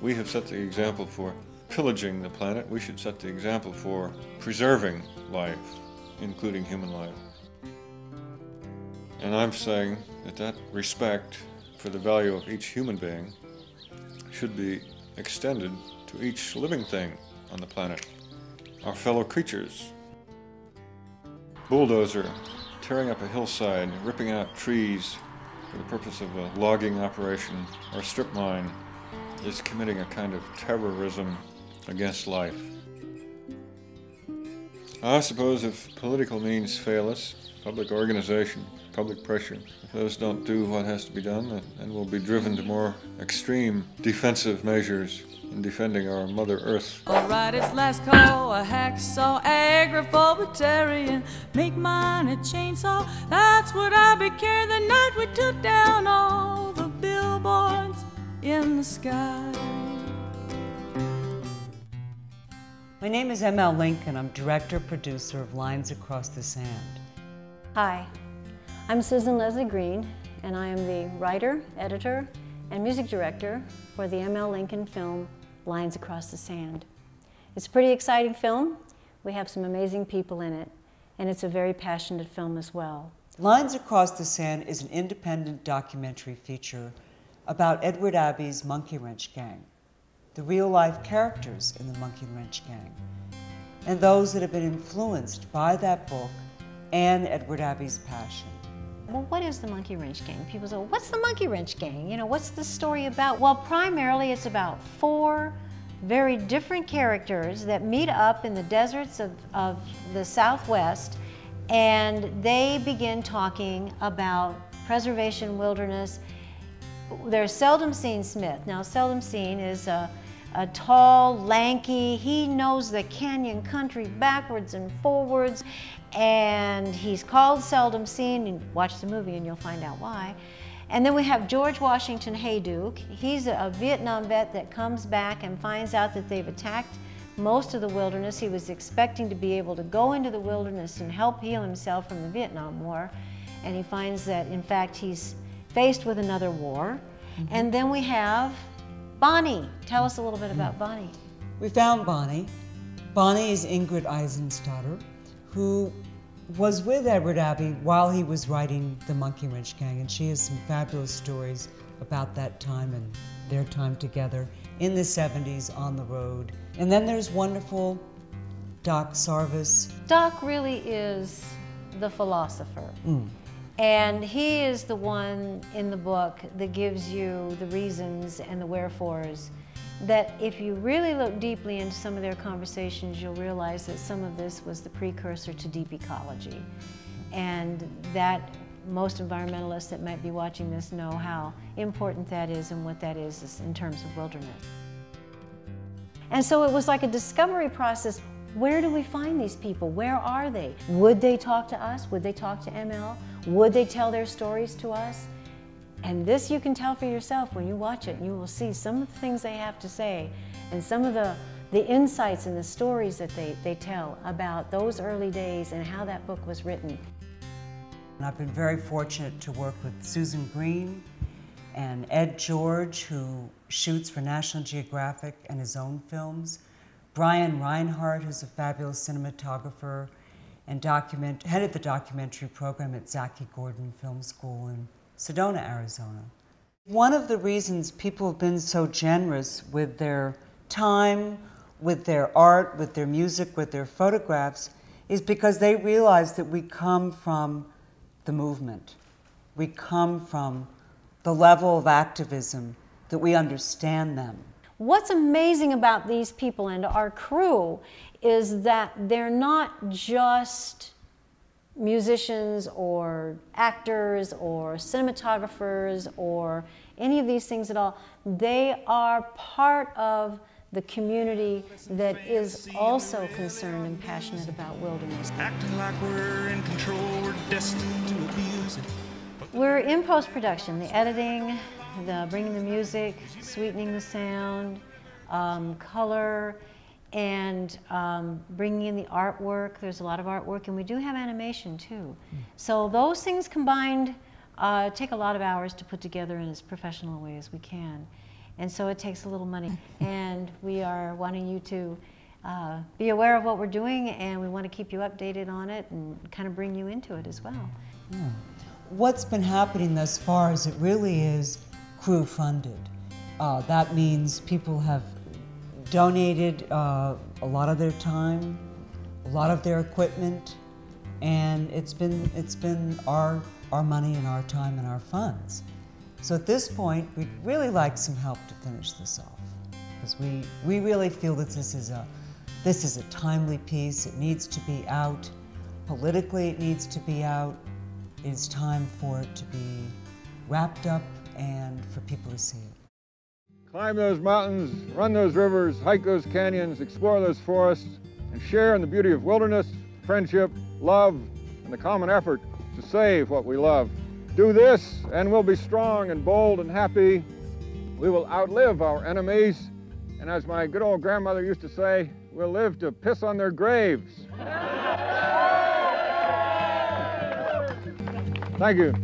We have set the example for pillaging the planet. We should set the example for preserving life, including human life. And I'm saying that that respect for the value of each human being should be extended to each living thing on the planet, our fellow creatures. Bulldozer tearing up a hillside, ripping out trees for the purpose of a logging operation, or strip mine, is committing a kind of terrorism against life. I suppose if political means fail us, public organization, public pressure, if those don't do what has to be done, then we'll be driven to more extreme defensive measures in defending our Mother Earth. Alright, it's last call, a hacksaw, agriphobitarian. Make mine a chainsaw, that's what I be carrying the night we took down all the billboards in the sky. My name is M.L. Lincoln. I'm director-producer of Lines Across the Sand. Hi, I'm Susan Leslie Green, and I am the writer, editor, and music director for the M.L. Lincoln film, Lines Across the Sand. It's a pretty exciting film. We have some amazing people in it, and it's a very passionate film as well. Lines Across the Sand is an independent documentary feature about Edward Abbey's Monkey Wrench Gang, the real-life characters in the Monkey Wrench Gang, and those that have been influenced by that book and Edward Abbey's passion. Well, what is the Monkey Wrench Gang? People say, what's the Monkey Wrench Gang? You know, what's the story about? Well, primarily it's about 4 very different characters that meet up in the deserts of the Southwest, and they begin talking about preservation, wilderness. There's Seldom Seen Smith. Now, Seldom Seen is a tall, lanky, he knows the canyon country backwards and forwards, and he's called Seldom Seen. You watch the movie and you'll find out why. And then we have George Washington Hayduke. He's a Vietnam vet that comes back and finds out that they've attacked most of the wilderness. He was expecting to be able to go into the wilderness and help heal himself from the Vietnam War, and he finds that, in fact, he's faced with another war. And then we have Bonnie. Tell us a little bit about Bonnie. We found Bonnie. Bonnie is Ingrid Eisenstatter, who was with Edward Abbey while he was writing The Monkey Wrench Gang, and she has some fabulous stories about that time and their time together in the 70s on the road. And then there's wonderful Doc Sarvis. Doc really is the philosopher. And he is the one in the book that gives you the reasons and the wherefores that if you really look deeply into some of their conversations, you'll realize that some of this was the precursor to deep ecology. And that most environmentalists that might be watching this know how important that is and what that is in terms of wilderness. And so it was like a discovery process. Where do we find these people? Where are they? Would they talk to us? Would they talk to ML? Would they tell their stories to us? And this you can tell for yourself when you watch it. You will see some of the things they have to say and some of the insights and the stories that they tell about those early days and how that book was written. And I've been very fortunate to work with Susan Green and Ed George, who shoots for National Geographic and his own films. Brian Reinhardt, who's a fabulous cinematographer and headed the documentary program at Zaki Gordon Film School in Sedona, Arizona. One of the reasons people have been so generous with their time, with their art, with their music, with their photographs, is because they realize that we come from the movement. We come from the level of activism, that we understand them. What's amazing about these people and our crew is that they're not just musicians or actors or cinematographers or any of these things at all. They are part of the community that is also concerned and passionate about wilderness. Acting like we're in control, we're destined to abuse it. We're in post-production, the editing, the bringing the music, sweetening the sound, color, and bringing in the artwork. There's a lot of artwork, and we do have animation too. So those things combined take a lot of hours to put together in as professional a way as we can. And so it takes a little money. And we are wanting you to be aware of what we're doing, and we want to keep you updated on it and kind of bring you into it as well. Yeah. What's been happening thus far is it really is crew funded. That means people have donated a lot of their time, a lot of their equipment, and it's been our money and our time and our funds. So at this point, we'd really like some help to finish this off, because we really feel that this is a timely piece. It needs to be out. Politically, it needs to be out. It's time for it to be wrapped up and for people to see it. Climb those mountains, run those rivers, hike those canyons, explore those forests, and share in the beauty of wilderness, friendship, love, and the common effort to save what we love. Do this, and we'll be strong and bold and happy. We will outlive our enemies, and as my good old grandmother used to say, we'll live to piss on their graves. Thank you.